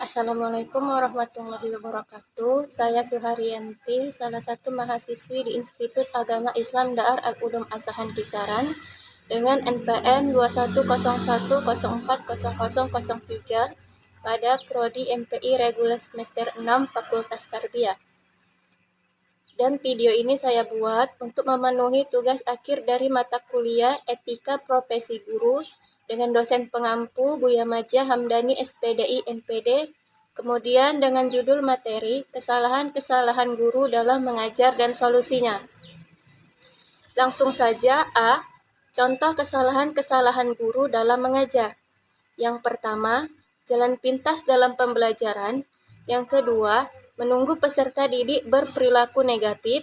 Assalamualaikum warahmatullahi wabarakatuh. Saya Suharyanti, salah satu mahasiswi di Institut Agama Islam Daar Al-Ulum Asahan Kisaran dengan NPM 2101040003 pada Prodi MPI Reguler Semester 6 Fakultas Tarbiyah. Dan video ini saya buat untuk memenuhi tugas akhir dari mata kuliah Etika Profesi Guru dengan dosen pengampu Buya Majah Hamdani SPDI MPD, kemudian dengan judul materi Kesalahan-kesalahan guru dalam mengajar dan solusinya. Langsung saja A. Contoh kesalahan-kesalahan guru dalam mengajar. Yang pertama, jalan pintas dalam pembelajaran. Yang kedua, menunggu peserta didik berperilaku negatif.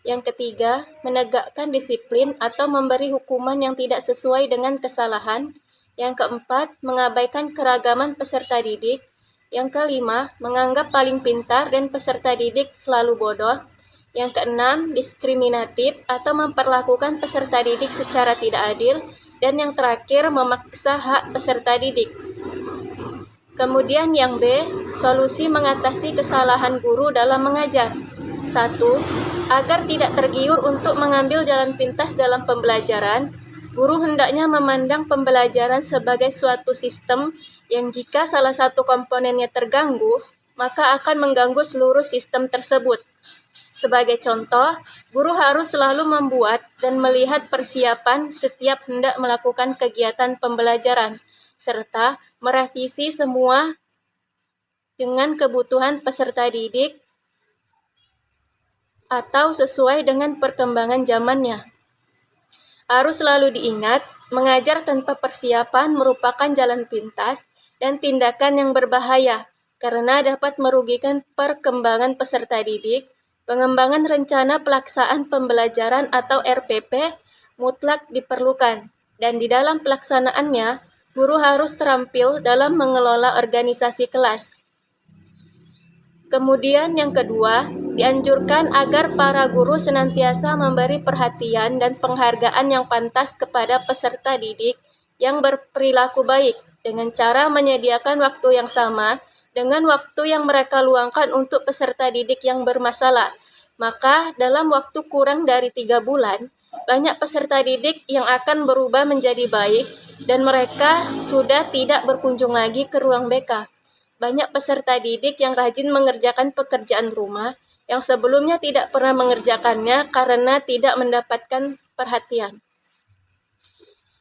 Yang ketiga, menegakkan disiplin atau memberi hukuman yang tidak sesuai dengan kesalahan. Yang keempat, mengabaikan keragaman peserta didik. Yang kelima, menganggap paling pintar dan peserta didik selalu bodoh. Yang keenam, diskriminatif atau memperlakukan peserta didik secara tidak adil. Dan yang terakhir, memaksa hak peserta didik. Kemudian yang B, solusi mengatasi kesalahan guru dalam mengajar. 1. Agar tidak tergiur untuk mengambil jalan pintas dalam pembelajaran, guru hendaknya memandang pembelajaran sebagai suatu sistem yang jika salah satu komponennya terganggu, maka akan mengganggu seluruh sistem tersebut. Sebagai contoh, guru harus selalu membuat dan melihat persiapan setiap hendak melakukan kegiatan pembelajaran, serta merevisi semua dengan kebutuhan peserta didik atau sesuai dengan perkembangan zamannya. Harus selalu diingat, mengajar tanpa persiapan merupakan jalan pintas dan tindakan yang berbahaya karena dapat merugikan perkembangan peserta didik. Pengembangan rencana pelaksanaan pembelajaran atau RPP mutlak diperlukan, dan di dalam pelaksanaannya, guru harus terampil dalam mengelola organisasi kelas. Kemudian yang kedua, dianjurkan agar para guru senantiasa memberi perhatian dan penghargaan yang pantas kepada peserta didik yang berperilaku baik dengan cara menyediakan waktu yang sama dengan waktu yang mereka luangkan untuk peserta didik yang bermasalah. Maka dalam waktu kurang dari 3 bulan, banyak peserta didik yang akan berubah menjadi baik dan mereka sudah tidak berkunjung lagi ke ruang BK. Banyak peserta didik yang rajin mengerjakan pekerjaan rumah yang sebelumnya tidak pernah mengerjakannya karena tidak mendapatkan perhatian.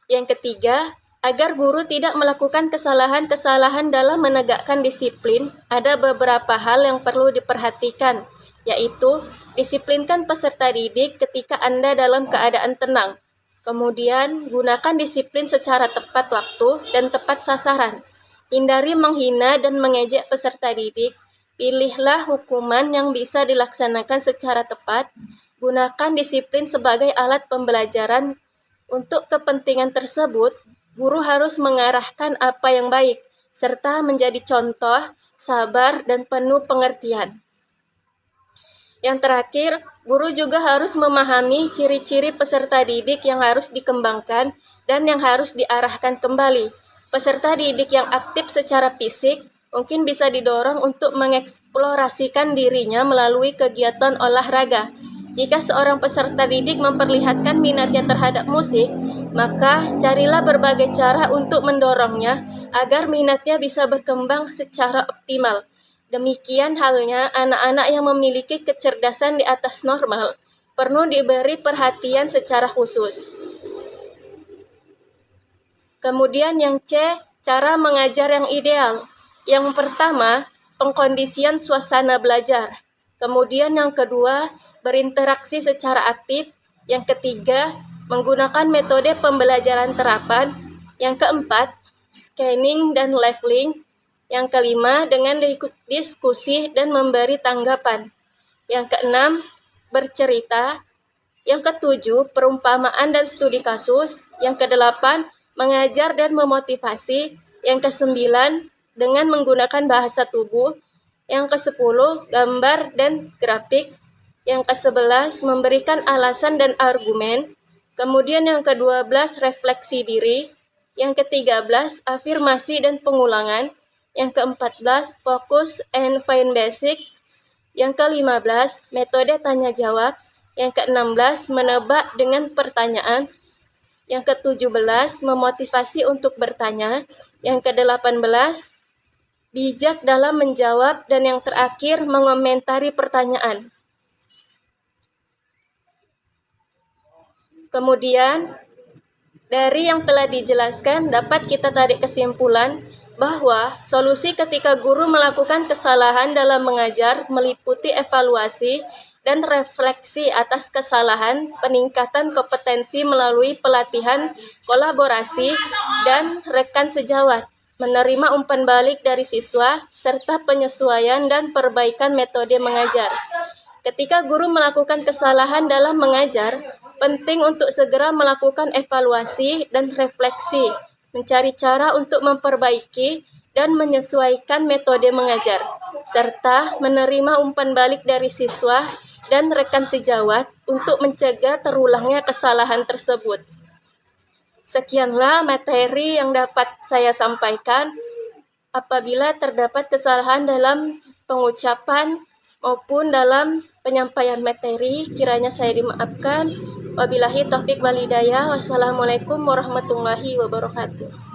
Yang ketiga, agar guru tidak melakukan kesalahan-kesalahan dalam menegakkan disiplin, ada beberapa hal yang perlu diperhatikan, yaitu disiplinkan peserta didik ketika Anda dalam keadaan tenang. Kemudian, gunakan disiplin secara tepat waktu dan tepat sasaran. Hindari menghina dan mengejek peserta didik. Pilihlah hukuman yang bisa dilaksanakan secara tepat. Gunakan disiplin sebagai alat pembelajaran. Untuk kepentingan tersebut, guru harus mengarahkan apa yang baik, serta menjadi contoh, sabar, dan penuh pengertian. Yang terakhir, guru juga harus memahami ciri-ciri peserta didik yang harus dikembangkan dan yang harus diarahkan kembali. Peserta didik yang aktif secara fisik mungkin bisa didorong untuk mengeksplorasikan dirinya melalui kegiatan olahraga. Jika seorang peserta didik memperlihatkan minatnya terhadap musik, maka carilah berbagai cara untuk mendorongnya agar minatnya bisa berkembang secara optimal. Demikian halnya anak-anak yang memiliki kecerdasan di atas normal perlu diberi perhatian secara khusus. Kemudian yang C, cara mengajar yang ideal. Yang pertama, pengkondisian suasana belajar. Kemudian yang kedua, berinteraksi secara aktif. Yang ketiga, menggunakan metode pembelajaran terapan. Yang keempat, scanning dan leveling. Yang kelima, dengan diskusi dan memberi tanggapan. Yang keenam, bercerita. Yang ketujuh, perumpamaan dan studi kasus. Yang kedelapan, mengajar dan memotivasi. Yang kesembilan, dengan menggunakan bahasa tubuh. Yang kesepuluh, gambar dan grafik. Yang kesebelas, memberikan alasan dan argumen. Kemudian yang ke-12, refleksi diri. Yang ke-13, afirmasi dan pengulangan. Yang ke-14, Focus and Find Basics. Yang ke-15, metode tanya jawab. Yang ke-16, menebak dengan pertanyaan. Yang ke-17, memotivasi untuk bertanya. Yang ke-18, bijak dalam menjawab. Dan yang terakhir, mengomentari pertanyaan. Kemudian, dari yang telah dijelaskan, dapat kita tarik kesimpulan bahwa solusi ketika guru melakukan kesalahan dalam mengajar meliputi evaluasi dan refleksi atas kesalahan, peningkatan kompetensi melalui pelatihan, kolaborasi, dan rekan sejawat, menerima umpan balik dari siswa, serta penyesuaian dan perbaikan metode mengajar. Ketika guru melakukan kesalahan dalam mengajar, penting untuk segera melakukan evaluasi dan refleksi, mencari cara untuk memperbaiki dan menyesuaikan metode mengajar, serta menerima umpan balik dari siswa dan rekan sejawat untuk mencegah terulangnya kesalahan tersebut. Sekianlah materi yang dapat saya sampaikan. Apabila terdapat kesalahan dalam pengucapan maupun dalam penyampaian materi, kiranya saya dimaafkan. Wabillahi taufik wal hidayah. Wassalamualaikum warahmatullahi wabarakatuh.